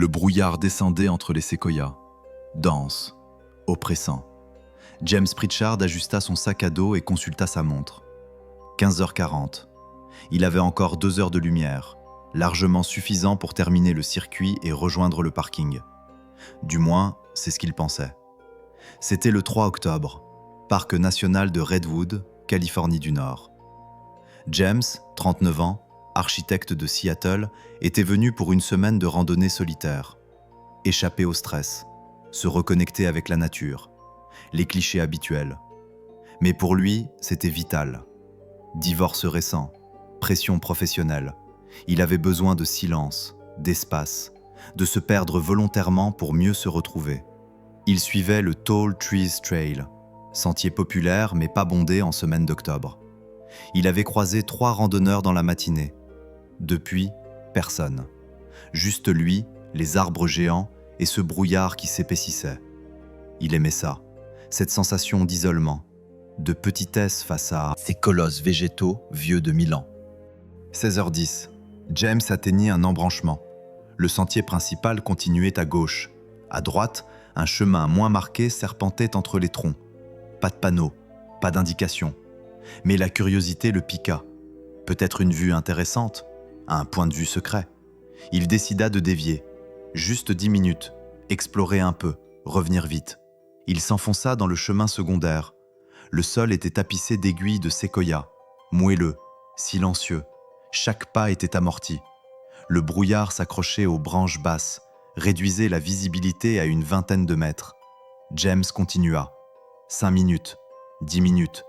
Le brouillard descendait entre les séquoias, dense, oppressant. James Pritchard ajusta son sac à dos et consulta sa montre. 15h40. Il avait encore 2 heures de lumière, largement suffisant pour terminer le circuit et rejoindre le parking. Du moins, c'est ce qu'il pensait. C'était le 3 octobre, parc national de Redwood, Californie du Nord. James, 39 ans, architecte de Seattle, était venu pour une semaine de randonnée solitaire. Échapper au stress, se reconnecter avec la nature, les clichés habituels. Mais pour lui, c'était vital. Divorce récent, pression professionnelle. Il avait besoin de silence, d'espace, de se perdre volontairement pour mieux se retrouver. Il suivait le Tall Trees Trail, sentier populaire mais pas bondé en semaine d'octobre. Il avait croisé 3 randonneurs dans la matinée. Depuis, personne. Juste lui, les arbres géants et ce brouillard qui s'épaississait. Il aimait ça, cette sensation d'isolement, de petitesse face à ces colosses végétaux vieux de 1000 ans. 16h10, James atteignit un embranchement. Le sentier principal continuait à gauche. À droite, un chemin moins marqué serpentait entre les troncs. Pas de panneau, pas d'indication. Mais la curiosité le piqua. Peut-être une vue intéressante, un point de vue secret. Il décida de dévier. Juste 10 minutes, explorer un peu, revenir vite. Il s'enfonça dans le chemin secondaire. Le sol était tapissé d'aiguilles de séquoia, moelleux, silencieux. Chaque pas était amorti. Le brouillard s'accrochait aux branches basses, réduisait la visibilité à une vingtaine de mètres. James continua. 5 minutes, 10 minutes.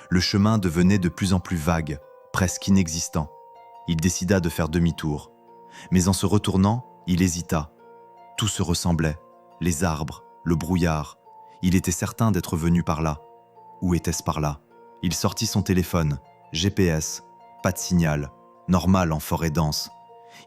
Le chemin devenait de plus en plus vague, presque inexistant. Il décida de faire demi-tour. Mais en se retournant, il hésita. Tout se ressemblait. Les arbres, le brouillard. Il était certain d'être venu par là. Où était-ce par là? Il sortit son téléphone. GPS. Pas de signal. Normal en forêt dense.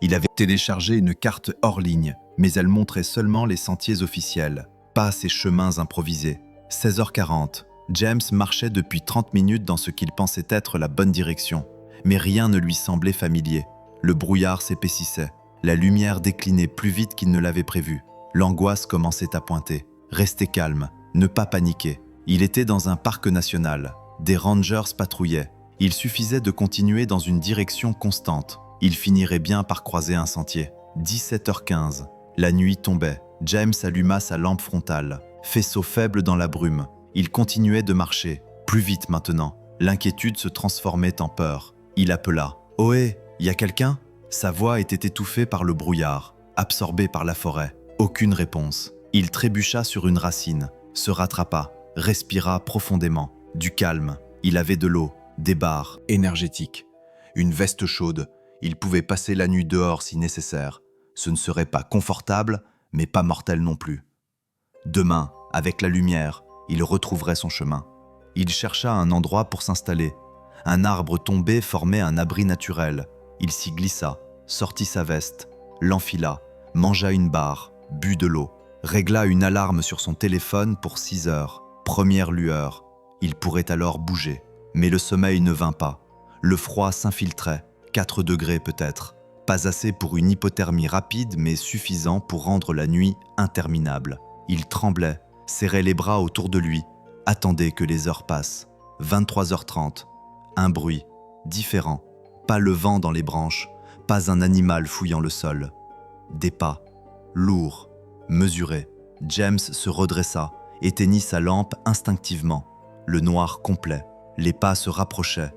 Il avait téléchargé une carte hors ligne, mais elle montrait seulement les sentiers officiels, pas ces chemins improvisés. 16h40. James marchait depuis 30 minutes dans ce qu'il pensait être la bonne direction. Mais rien ne lui semblait familier. Le brouillard s'épaississait. La lumière déclinait plus vite qu'il ne l'avait prévu. L'angoisse commençait à pointer. Rester calme, ne pas paniquer. Il était dans un parc national. Des rangers patrouillaient. Il suffisait de continuer dans une direction constante. Il finirait bien par croiser un sentier. 17h15. La nuit tombait. James alluma sa lampe frontale. Faisceau faible dans la brume. Il continuait de marcher. Plus vite maintenant. L'inquiétude se transformait en peur. Il appela. « Ohé, y a quelqu'un ?» Sa voix était étouffée par le brouillard, absorbée par la forêt. Aucune réponse. Il trébucha sur une racine, se rattrapa, respira profondément. Du calme. Il avait de l'eau, des barres, énergétiques. Une veste chaude. Il pouvait passer la nuit dehors si nécessaire. Ce ne serait pas confortable, mais pas mortel non plus. Demain, avec la lumière, il retrouverait son chemin. Il chercha un endroit pour s'installer. Un arbre tombé formait un abri naturel. Il s'y glissa, sortit sa veste, l'enfila, mangea une barre, but de l'eau, régla une alarme sur son téléphone pour 6 heures. Première lueur. Il pourrait alors bouger. Mais le sommeil ne vint pas. Le froid s'infiltrait, 4 degrés peut-être. Pas assez pour une hypothermie rapide, mais suffisant pour rendre la nuit interminable. Il tremblait, serrait les bras autour de lui, attendait que les heures passent. 23h30. Un bruit, différent. Pas le vent dans les branches, pas un animal fouillant le sol. Des pas, lourds, mesurés. James se redressa, éteignit sa lampe instinctivement. Le noir complet. Les pas se rapprochaient.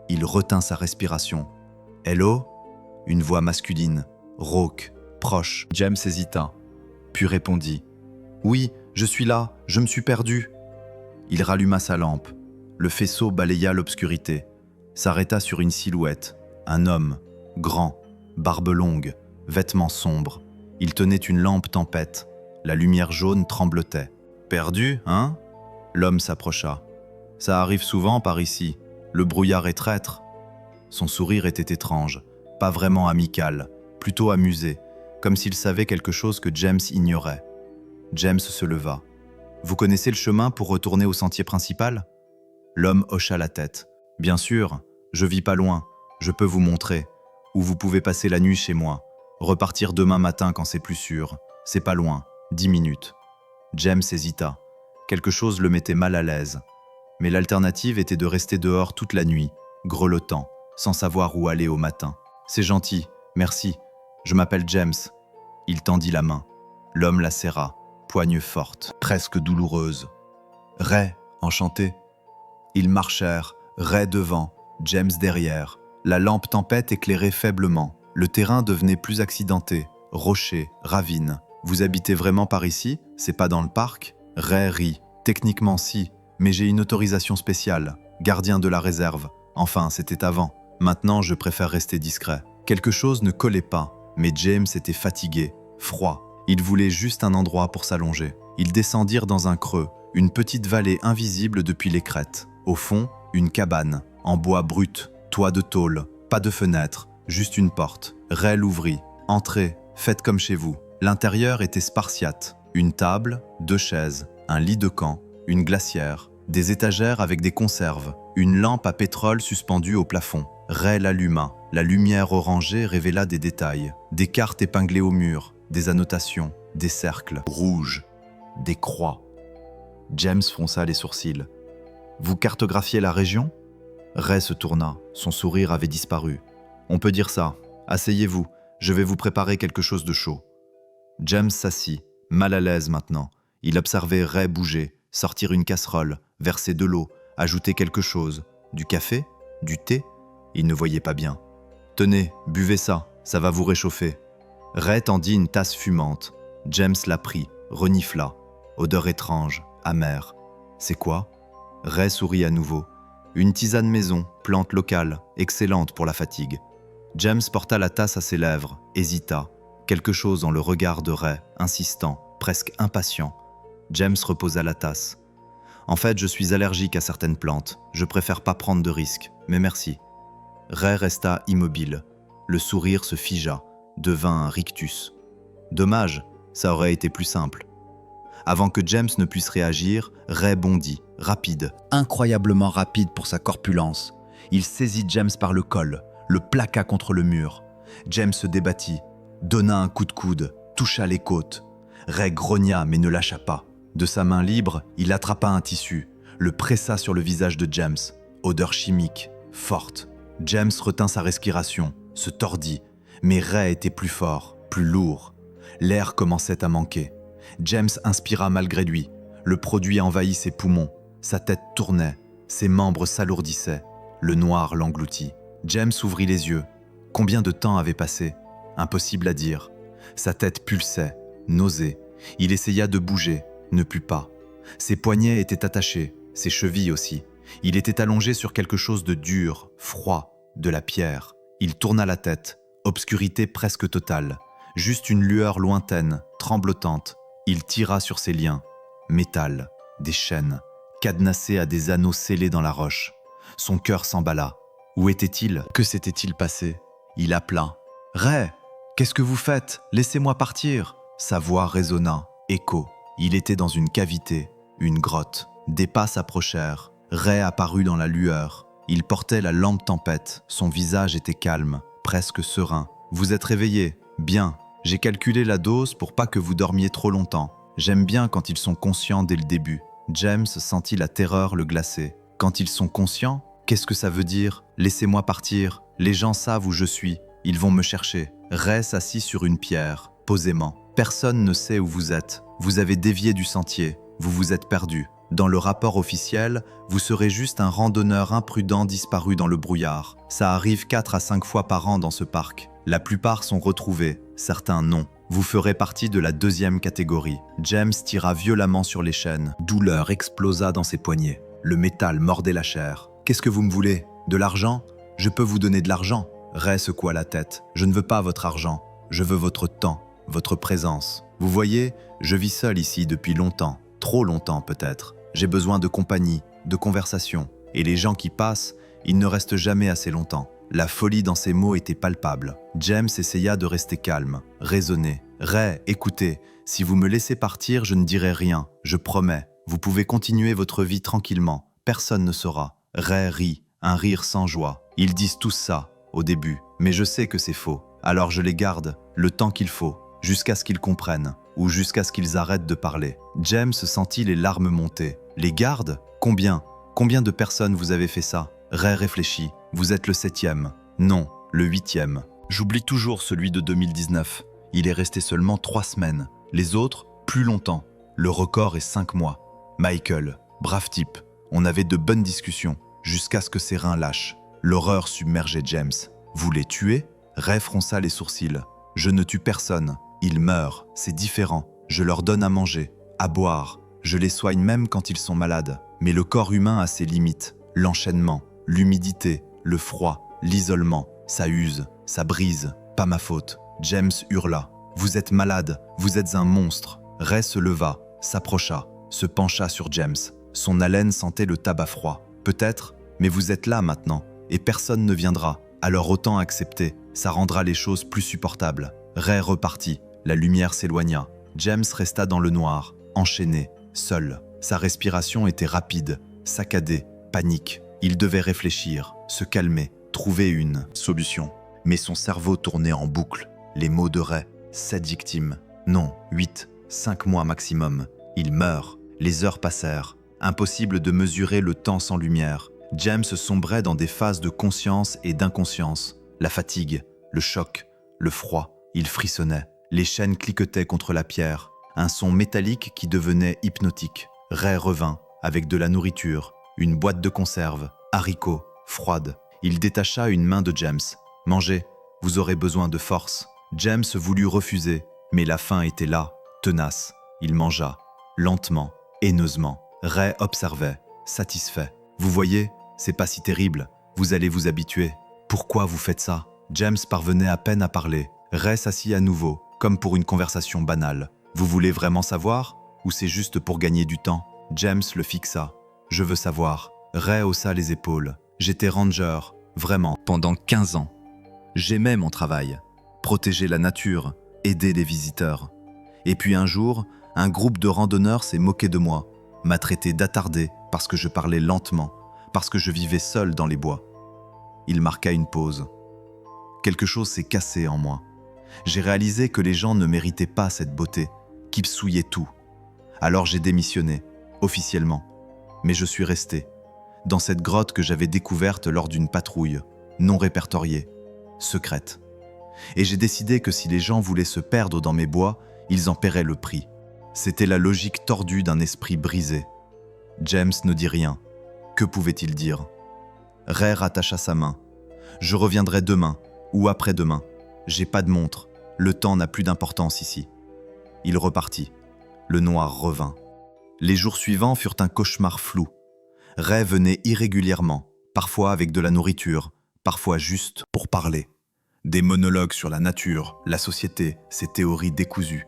Il retint sa respiration. « Hello ?» Une voix masculine, rauque, proche. James hésita, puis répondit. « Oui, je suis là, je me suis perdu. » Il ralluma sa lampe. Le faisceau balaya l'obscurité. S'arrêta sur une silhouette. Un homme, grand, barbe longue, vêtements sombres. Il tenait une lampe tempête. La lumière jaune tremblotait. « Perdu, hein ?» L'homme s'approcha. « Ça arrive souvent par ici. Le brouillard est traître. » Son sourire était étrange, pas vraiment amical, plutôt amusé, comme s'il savait quelque chose que James ignorait. James se leva. « Vous connaissez le chemin pour retourner au sentier principal ?» L'homme hocha la tête. « Bien sûr, je vis pas loin. Je peux vous montrer. Ou vous pouvez passer la nuit chez moi. Repartir demain matin quand c'est plus sûr. C'est pas loin. 10 minutes. James hésita. Quelque chose le mettait mal à l'aise. Mais l'alternative était de rester dehors toute la nuit, grelottant, sans savoir où aller au matin. C'est gentil, merci. Je m'appelle James. Il tendit la main. L'homme la serra, poigne forte, presque douloureuse. Ray, enchanté. Ils marchèrent, Ray devant, James derrière. La lampe tempête éclairait faiblement. Le terrain devenait plus accidenté. Rochers, ravines. Vous habitez vraiment par ici? C'est pas dans le parc? Ray rit. Techniquement si, mais j'ai une autorisation spéciale. Gardien de la réserve. Enfin, c'était avant. Maintenant, je préfère rester discret. Quelque chose ne collait pas, mais James était fatigué, froid. Il voulait juste un endroit pour s'allonger. Ils descendirent dans un creux, une petite vallée invisible depuis les crêtes. Au fond, une cabane, en bois brut, toit de tôle, pas de fenêtre, juste une porte. Ray l'ouvrit. Entrez, faites comme chez vous. L'intérieur était spartiate. Une table, 2 chaises, un lit de camp, une glacière, des étagères avec des conserves, une lampe à pétrole suspendue au plafond. Ray l'alluma. La lumière orangée révéla des détails. Des cartes épinglées au mur, des annotations, des cercles rouges, des croix. James fronça les sourcils. Vous cartographiez la région? Ray se tourna. Son sourire avait disparu. On peut dire ça. Asseyez-vous. Je vais vous préparer quelque chose de chaud. James s'assit, mal à l'aise maintenant. Il observait Ray bouger, sortir une casserole, verser de l'eau, ajouter quelque chose. Du café? Du thé? Il ne voyait pas bien. Tenez, buvez ça, ça va vous réchauffer. Ray tendit une tasse fumante. James la prit, renifla. Odeur étrange, amère. C'est quoi? Ray sourit à nouveau. Une tisane maison, plante locale, excellente pour la fatigue. James porta la tasse à ses lèvres, hésita. Quelque chose dans le regard de Ray, insistant, presque impatient. James reposa la tasse. En fait, je suis allergique à certaines plantes. Je préfère pas prendre de risques, mais merci. Ray resta immobile. Le sourire se figea, devint un rictus. Dommage, ça aurait été plus simple. Avant que James ne puisse réagir, Ray bondit, rapide, incroyablement rapide pour sa corpulence. Il saisit James par le col, le plaqua contre le mur. James se débattit, donna un coup de coude, toucha les côtes. Ray grogna mais ne lâcha pas. De sa main libre, il attrapa un tissu, le pressa sur le visage de James. Odeur chimique, forte. James retint sa respiration, se tordit, mais Ray était plus fort, plus lourd. L'air commençait à manquer. James inspira malgré lui. Le produit envahit ses poumons. Sa tête tournait, ses membres s'alourdissaient. Le noir l'engloutit. James ouvrit les yeux. Combien de temps avait passé? Impossible à dire. Sa tête pulsait, nausée. Il essaya de bouger, ne put pas. Ses poignets étaient attachés, ses chevilles aussi. Il était allongé sur quelque chose de dur, froid, de la pierre. Il tourna la tête, obscurité presque totale. Juste une lueur lointaine, tremblotante. Il tira sur ses liens. Métal, des chaînes, cadenassées à des anneaux scellés dans la roche. Son cœur s'emballa. Où était-il? Que s'était-il passé? Il appela. « Ray, qu'est-ce que vous faites? Laissez-moi partir !» Sa voix résonna, écho. Il était dans une cavité, une grotte. Des pas s'approchèrent. Ray apparut dans la lueur. Il portait la lampe tempête. Son visage était calme, presque serein. « Vous êtes réveillé? Bien. J'ai calculé la dose pour pas que vous dormiez trop longtemps. J'aime bien quand ils sont conscients dès le début. » James sentit la terreur le glacer. « Quand ils sont conscients? Qu'est-ce que ça veut dire? Laissez-moi partir. Les gens savent où je suis. Ils vont me chercher. » Ray s'assit sur une pierre, posément. « Personne ne sait où vous êtes. Vous avez dévié du sentier. Vous vous êtes perdu. Dans le rapport officiel, vous serez juste un randonneur imprudent disparu dans le brouillard. Ça arrive 4 à 5 fois par an dans ce parc. La plupart sont retrouvés, certains non. Vous ferez partie de la 2e catégorie. » James tira violemment sur les chaînes. Douleur explosa dans ses poignets. Le métal mordait la chair. « Qu'est-ce que vous me voulez? De l'argent? Je peux vous donner de l'argent. » Ray secoua la tête. « Je ne veux pas votre argent. Je veux votre temps, votre présence. Vous voyez, je vis seul ici depuis longtemps. Trop longtemps peut-être. J'ai besoin de compagnie, de conversation. Et les gens qui passent, ils ne restent jamais assez longtemps. » La folie dans ses mots était palpable. James essaya de rester calme, raisonner. « Ray, écoutez, si vous me laissez partir, je ne dirai rien, je promets. Vous pouvez continuer votre vie tranquillement, personne ne saura. » Ray rit, un rire sans joie. Ils disent tous ça, au début, mais je sais que c'est faux. Alors je les garde, le temps qu'il faut, jusqu'à ce qu'ils comprennent, ou jusqu'à ce qu'ils arrêtent de parler. James sentit les larmes monter. Les gardes? Combien? Combien de personnes vous avez fait ça? Ray réfléchit. Vous êtes le 7e. Non, le 8e. J'oublie toujours celui de 2019. Il est resté seulement 3 semaines. Les autres, plus longtemps. Le record est 5 mois. Michael, brave type. On avait de bonnes discussions, jusqu'à ce que ses reins lâchent. L'horreur submergeait James. Vous les tuez? Ray fronça les sourcils. Je ne tue personne. Ils meurent, c'est différent. Je leur donne à manger, à boire. Je les soigne même quand ils sont malades. Mais le corps humain a ses limites. L'enchaînement, l'humidité, le froid, l'isolement. Ça use, ça brise. Pas ma faute. James hurla. Vous êtes malade, vous êtes un monstre. Ray se leva, s'approcha, se pencha sur James. Son haleine sentait le tabac froid. Peut-être, mais vous êtes là maintenant, et personne ne viendra. Alors autant accepter, ça rendra les choses plus supportables. Ray repartit, la lumière s'éloigna. James resta dans le noir, enchaîné, seul. Sa respiration était rapide, saccadée, panique. Il devait réfléchir, se calmer, trouver une solution. Mais son cerveau tournait en boucle. Les mots de Ray, 7 victimes. Non, 8, 5 mois maximum. Il meurt. Les heures passèrent. Impossible de mesurer le temps sans lumière. James sombrait dans des phases de conscience et d'inconscience. La fatigue, le choc, le froid. Il frissonnait. Les chaînes cliquetaient contre la pierre. Un son métallique qui devenait hypnotique. Ray revint, avec de la nourriture, une boîte de conserve, haricots, froide. Il détacha une main de James. « Mangez, vous aurez besoin de force. » James voulut refuser, mais la faim était là, tenace. Il mangea, lentement, haineusement. Ray observait, satisfait. « Vous voyez, c'est pas si terrible. Vous allez vous habituer. Pourquoi vous faites ça ?» James parvenait à peine à parler. Ray s'assit à nouveau, comme pour une conversation banale. « Vous voulez vraiment savoir? Ou c'est juste pour gagner du temps ?» James le fixa. « Je veux savoir. » Ray haussa les épaules. « J'étais ranger, vraiment, pendant 15 ans. J'aimais mon travail. Protéger la nature, aider les visiteurs. Et puis un jour, un groupe de randonneurs s'est moqué de moi, m'a traité d'attardé parce que je parlais lentement, parce que je vivais seul dans les bois. » Il marqua une pause. Quelque chose s'est cassé en moi. J'ai réalisé que les gens ne méritaient pas cette beauté, qu'ils souillaient tout. Alors j'ai démissionné, officiellement. Mais je suis resté, dans cette grotte que j'avais découverte lors d'une patrouille, non répertoriée, secrète. Et j'ai décidé que si les gens voulaient se perdre dans mes bois, ils en paieraient le prix. C'était la logique tordue d'un esprit brisé. James ne dit rien. Que pouvait-il dire? Ray rattacha sa main. « Je reviendrai demain, ou après-demain. J'ai pas de montre. Le temps n'a plus d'importance ici. » Il repartit. Le noir revint. Les jours suivants furent un cauchemar flou. Ray venait irrégulièrement, parfois avec de la nourriture, parfois juste pour parler. Des monologues sur la nature, la société, ses théories décousues.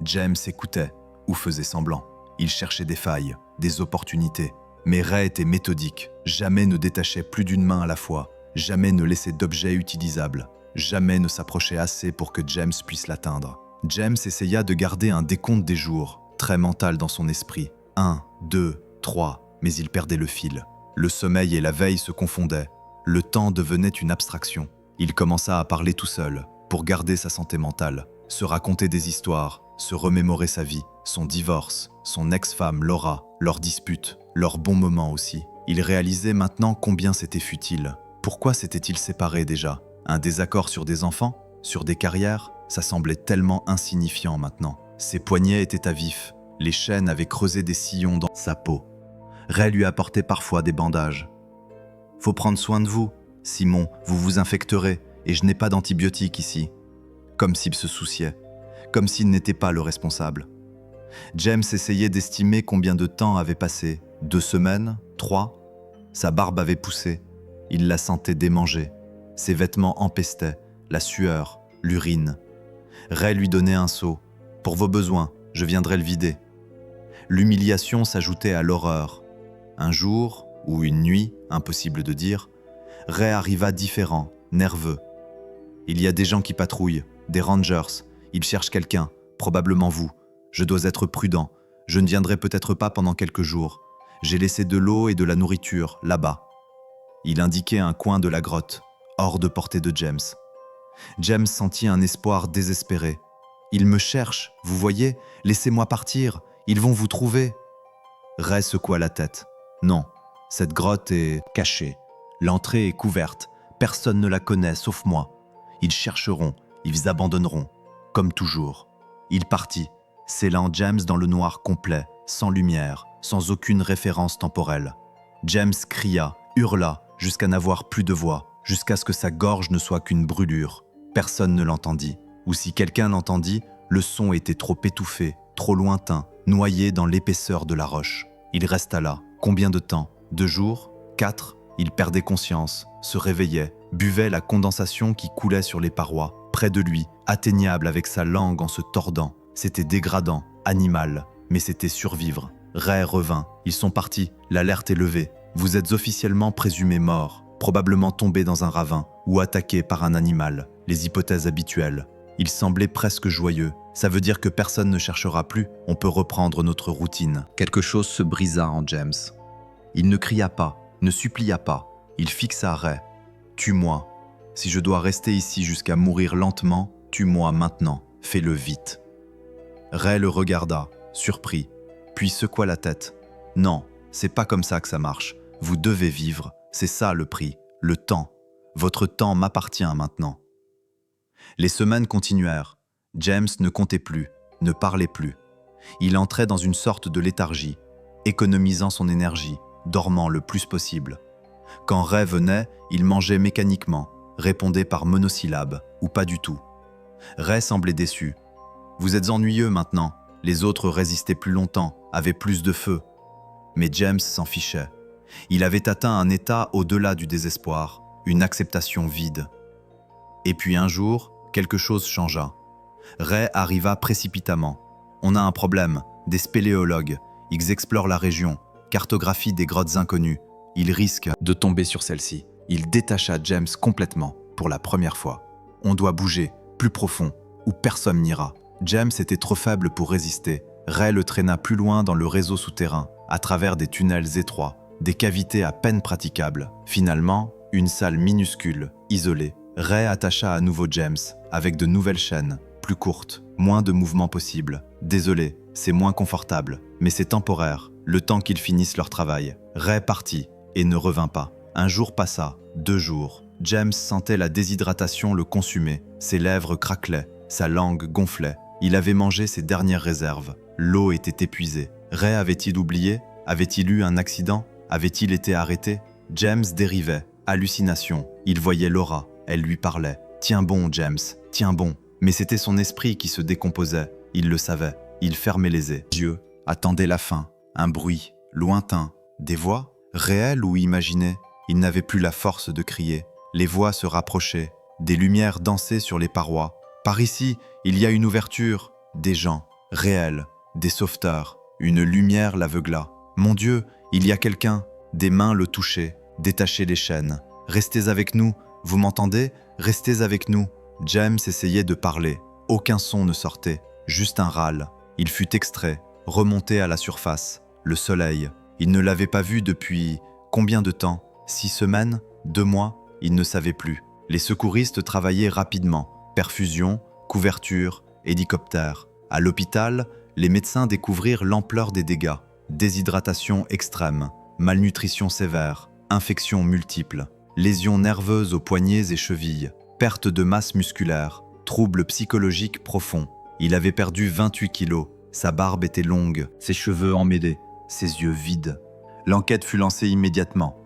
James écoutait, ou faisait semblant. Il cherchait des failles, des opportunités. Mais Ray était méthodique, jamais ne détachait plus d'une main à la fois, jamais ne laissait d'objets utilisables, jamais ne s'approchait assez pour que James puisse l'atteindre. James essaya de garder un décompte des jours, très mental dans son esprit. 1, 2, 3, mais il perdait le fil. Le sommeil et la veille se confondaient. Le temps devenait une abstraction. Il commença à parler tout seul, pour garder sa santé mentale, se raconter des histoires, se remémorer sa vie, son divorce, son ex-femme Laura, leurs disputes, leurs bons moments aussi. Il réalisait maintenant combien c'était futile. Pourquoi s'était-il séparé déjà? Un désaccord sur des enfants? Sur des carrières? Ça semblait tellement insignifiant maintenant. Ses poignets étaient à vif. Les chaînes avaient creusé des sillons dans sa peau. Ray lui apportait parfois des bandages. « Faut prendre soin de vous. Simon, vous vous infecterez, et je n'ai pas d'antibiotiques ici. » Comme s'il se souciait, comme s'il n'était pas le responsable. James essayait d'estimer combien de temps avait passé. 2 semaines? 3? Sa barbe avait poussé. Il la sentait démangée. Ses vêtements empestaient, la sueur, l'urine. Ray lui donnait un seau. « Pour vos besoins, je viendrai le vider. » L'humiliation s'ajoutait à l'horreur. Un jour, ou une nuit, impossible de dire, Ray arriva différent, nerveux. « Il y a des gens qui patrouillent, des rangers. Ils cherchent quelqu'un, probablement vous. Je dois être prudent. Je ne viendrai peut-être pas pendant quelques jours. J'ai laissé de l'eau et de la nourriture, là-bas. » Il indiquait un coin de la grotte, hors de portée de James. James sentit un espoir désespéré. « Ils me cherchent, vous voyez? Laissez-moi partir, ils vont vous trouver. » Ray secoua la tête. « Non, cette grotte est cachée. L'entrée est couverte. Personne ne la connaît sauf moi. Ils chercheront, ils abandonneront. Comme toujours. » Il partit, scellant James dans le noir complet, sans lumière, sans aucune référence temporelle. James cria, hurla, jusqu'à n'avoir plus de voix, jusqu'à ce que sa gorge ne soit qu'une brûlure. Personne ne l'entendit. Ou si quelqu'un l'entendit, le son était trop étouffé, trop lointain, noyé dans l'épaisseur de la roche. Il resta là. Combien de temps? 2 jours? 4? Il perdait conscience, se réveillait, buvait la condensation qui coulait sur les parois. Près de lui, atteignable avec sa langue en se tordant. C'était dégradant, animal, mais c'était survivre. Ray revint. Ils sont partis. L'alerte est levée. Vous êtes officiellement présumé mort, probablement tombé dans un ravin ou attaqué par un animal. Les hypothèses habituelles. Il semblait presque joyeux. Ça veut dire que personne ne cherchera plus. On peut reprendre notre routine. Quelque chose se brisa en James. Il ne cria pas, ne supplia pas. Il fixa Ray. Tue-moi. Si je dois rester ici jusqu'à mourir lentement, tue-moi maintenant. Fais-le vite. Ray le regarda, surpris, puis secoua la tête. Non, c'est pas comme ça que ça marche. Vous devez vivre. C'est ça le prix. Le temps. Votre temps m'appartient maintenant. Les semaines continuèrent. James ne comptait plus, ne parlait plus. Il entrait dans une sorte de léthargie, économisant son énergie, dormant le plus possible. Quand Ray venait, il mangeait mécaniquement, répondait par monosyllabes, ou pas du tout. Ray semblait déçu. « Vous êtes ennuyeux maintenant. Les autres résistaient plus longtemps, avaient plus de feu. » Mais James s'en fichait. Il avait atteint un état au-delà du désespoir, une acceptation vide. Et puis un jour, quelque chose changea. Ray arriva précipitamment. « On a un problème. Des spéléologues. Ils explorent la région, cartographient des grottes inconnues. Ils risquent de tomber sur celle-ci. » Il détacha James complètement, pour la première fois. « On doit bouger, plus profond, où personne n'ira. » James était trop faible pour résister. Ray le traîna plus loin dans le réseau souterrain, à travers des tunnels étroits, des cavités à peine praticables. Finalement, une salle minuscule, isolée. Ray attacha à nouveau James, avec de nouvelles chaînes, plus courtes, moins de mouvements possibles. « Désolé, c'est moins confortable, mais c'est temporaire, le temps qu'ils finissent leur travail. » Ray partit et ne revint pas. Un jour passa, 2 jours. James sentait la déshydratation le consumer. Ses lèvres craquelaient, sa langue gonflait. Il avait mangé ses dernières réserves. L'eau était épuisée. Ray avait-il oublié? Avait-il eu un accident? Avait-il été arrêté? James dérivait. Hallucination. Il voyait Laura. Elle lui parlait. « Tiens bon, James, tiens bon. » Mais c'était son esprit qui se décomposait. Il le savait. Il fermait les yeux, attendait la fin. Un bruit, lointain. Des voix, réelles ou imaginées. Il n'avait plus la force de crier. Les voix se rapprochaient. Des lumières dansaient sur les parois. Par ici, il y a une ouverture. Des gens, réels, des sauveteurs. Une lumière l'aveugla. Mon Dieu, il y a quelqu'un. Des mains le touchaient, détachaient les chaînes. Restez avec nous, vous m'entendez? Restez avec nous. James essayait de parler. Aucun son ne sortait, juste un râle. Il fut extrait, remonté à la surface. Le soleil. Il ne l'avait pas vu depuis combien de temps? 6 semaines? 2 mois? Il ne savait plus. Les secouristes travaillaient rapidement. Perfusion, couverture, hélicoptère. À l'hôpital, les médecins découvrirent l'ampleur des dégâts. Déshydratation extrême, malnutrition sévère, infections multiples, lésions nerveuses aux poignets et chevilles, perte de masse musculaire, troubles psychologiques profonds. Il avait perdu 28 kilos, sa barbe était longue, ses cheveux emmêlés, ses yeux vides. L'enquête fut lancée immédiatement.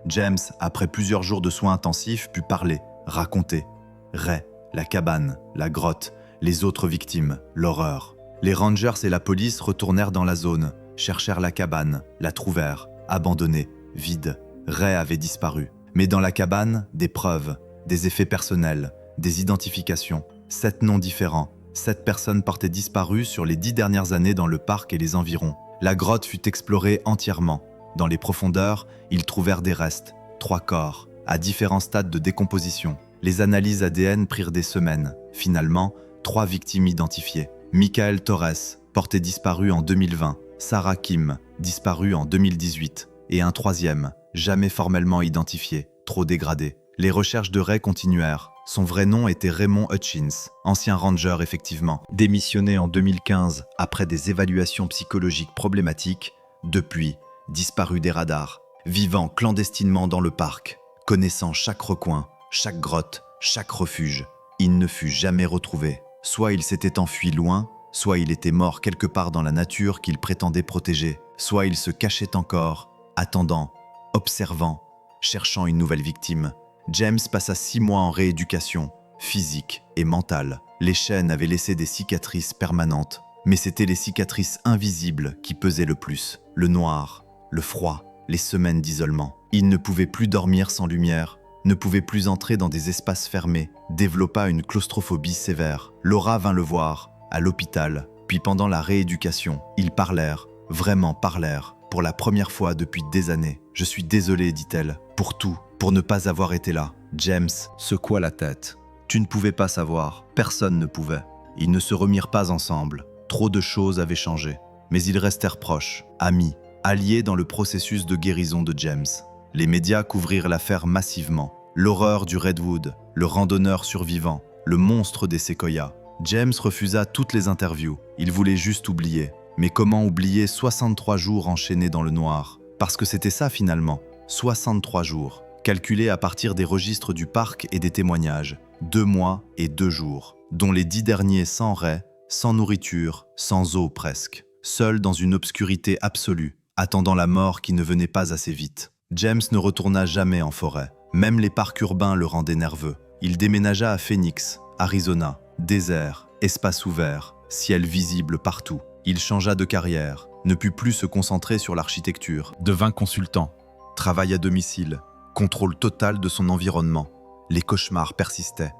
James, après plusieurs jours de soins intensifs, put parler, raconter. Ray, la cabane, la grotte, les autres victimes, l'horreur. Les rangers et la police retournèrent dans la zone, cherchèrent la cabane, la trouvèrent, abandonnée, vide. Ray avait disparu. Mais dans la cabane, des preuves, des effets personnels, des identifications, 7 noms différents, 7 personnes portaient disparues sur les 10 dernières années dans le parc et les environs. La grotte fut explorée entièrement. Dans les profondeurs, ils trouvèrent des restes, 3 corps, à différents stades de décomposition. Les analyses ADN prirent des semaines. Finalement, 3 victimes identifiées. Michael Torres, porté disparu en 2020. Sarah Kim, disparue en 2018. Et un 3e, jamais formellement identifié, trop dégradé. Les recherches de Ray continuèrent, Son vrai nom était Raymond Hutchins, ancien ranger effectivement, démissionné en 2015 après des évaluations psychologiques problématiques, depuis disparu des radars, vivant clandestinement dans le parc, connaissant chaque recoin, chaque grotte, chaque refuge. Il ne fut jamais retrouvé. Soit il s'était enfui loin, soit il était mort quelque part dans la nature qu'il prétendait protéger, soit il se cachait encore, attendant, observant, cherchant une nouvelle victime. James passa 6 mois en rééducation, physique et mentale. Les chaînes avaient laissé des cicatrices permanentes, mais c'étaient les cicatrices invisibles qui pesaient le plus. Le noir, le froid, les semaines d'isolement. Il ne pouvait plus dormir sans lumière, ne pouvait plus entrer dans des espaces fermés, développa une claustrophobie sévère. Laura vint le voir, à l'hôpital, puis pendant la rééducation, ils parlèrent, vraiment parlèrent, pour la première fois depuis des années. « Je suis désolée, dit-elle, pour tout, pour ne pas avoir été là. » James secoua la tête. Tu ne pouvais pas savoir, personne ne pouvait. Ils ne se remirent pas ensemble, trop de choses avaient changé. Mais ils restèrent proches, amis, alliés dans le processus de guérison de James. Les médias couvrirent l'affaire massivement. L'horreur du Redwood, le randonneur survivant, le monstre des séquoias. James refusa toutes les interviews, il voulait juste oublier. Mais comment oublier 63 jours enchaînés dans le noir? Parce que c'était ça finalement, 63 jours, calculés à partir des registres du parc et des témoignages, 2 mois et 2 jours, dont les 10 derniers sans raie, sans nourriture, sans eau presque, seul dans une obscurité absolue, attendant la mort qui ne venait pas assez vite. James ne retourna jamais en forêt, même les parcs urbains le rendaient nerveux. Il déménagea à Phoenix, Arizona, désert, espace ouvert, ciel visible partout. Il changea de carrière, ne put plus se concentrer sur l'architecture, devint consultant, travail à domicile, contrôle total de son environnement. Les cauchemars persistaient.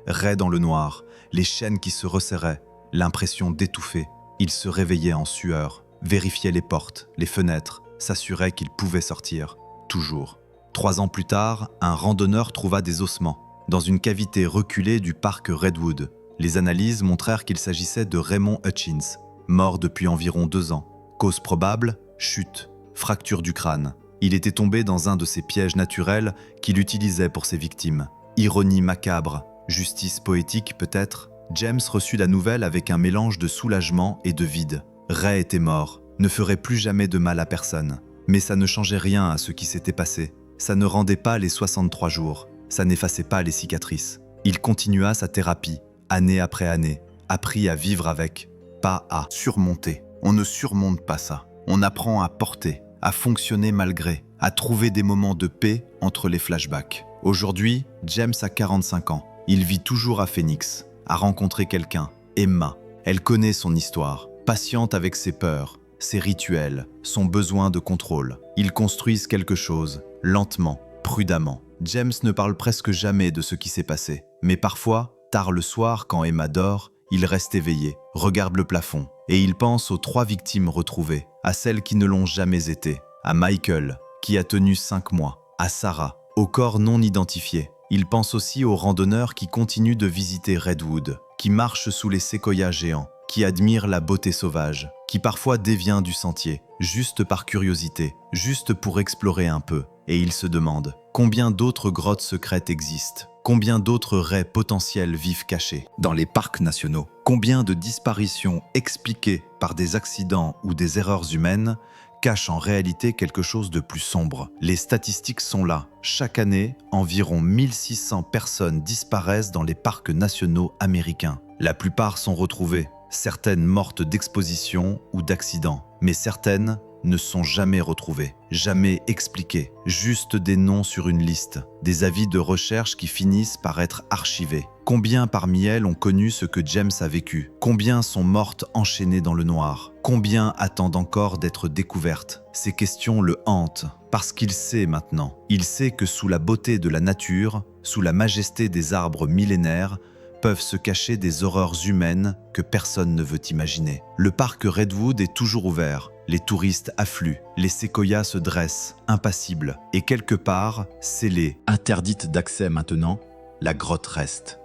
Raie dans le noir, les chaînes qui se resserraient, l'impression d'étouffer. Il se réveillait en sueur, vérifiait les portes, les fenêtres, s'assurait qu'il pouvait sortir, toujours. 3 ans plus tard, un randonneur trouva des ossements, dans une cavité reculée du parc Redwood. Les analyses montrèrent qu'il s'agissait de Raymond Hutchins, mort depuis environ 2 ans. Cause probable, chute, fracture du crâne. Il était tombé dans un de ces pièges naturels qu'il utilisait pour ses victimes. Ironie macabre, justice poétique peut-être. James reçut la nouvelle avec un mélange de soulagement et de vide. Ray était mort, ne ferait plus jamais de mal à personne. Mais ça ne changeait rien à ce qui s'était passé. Ça ne rendait pas les 63 jours, ça n'effaçait pas les cicatrices. Il continua sa thérapie, année après année, apprit à vivre avec, pas à surmonter. On ne surmonte pas ça. On apprend à porter, à fonctionner malgré, à trouver des moments de paix entre les flashbacks. Aujourd'hui, James a 45 ans. Il vit toujours à Phoenix, a rencontré quelqu'un, Emma. Elle connaît son histoire, patiente avec ses peurs, ses rituels, son besoin de contrôle. Ils construisent quelque chose, lentement, prudemment. James ne parle presque jamais de ce qui s'est passé. Mais parfois, tard le soir, quand Emma dort, il reste éveillé, regarde le plafond, et il pense aux 3 victimes retrouvées, à celles qui ne l'ont jamais été, à Michael, qui a tenu 5 mois, à Sarah, au corps non identifié. Il pense aussi aux randonneurs qui continuent de visiter Redwood, qui marchent sous les séquoias géants, qui admirent la beauté sauvage, qui parfois dévient du sentier, juste par curiosité, juste pour explorer un peu. Et il se demande, combien d'autres grottes secrètes existent? Combien d'autres raies potentielles vivent cachées dans les parcs nationaux? Combien de disparitions expliquées par des accidents ou des erreurs humaines cachent en réalité quelque chose de plus sombre? Les statistiques sont là. Chaque année, environ 1600 personnes disparaissent dans les parcs nationaux américains. La plupart sont retrouvées, certaines mortes d'exposition ou d'accident, mais certaines ne sont jamais retrouvées, jamais expliquées, juste des noms sur une liste, des avis de recherche qui finissent par être archivés. Combien parmi elles ont connu ce que James a vécu? Combien sont mortes enchaînées dans le noir? Combien attendent encore d'être découvertes? Ces questions le hantent, parce qu'il sait maintenant. Il sait que sous la beauté de la nature, sous la majesté des arbres millénaires, peuvent se cacher des horreurs humaines que personne ne veut imaginer. Le parc Redwood est toujours ouvert, les touristes affluent, les séquoias se dressent, impassibles, et quelque part, scellée, interdite d'accès maintenant, la grotte reste,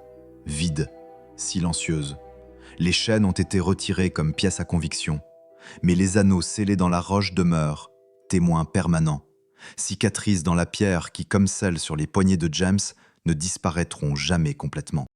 vide, silencieuse. Les chaînes ont été retirées comme pièces à conviction, mais les anneaux scellés dans la roche demeurent, témoins permanents, cicatrices dans la pierre qui, comme celle sur les poignets de James, ne disparaîtront jamais complètement.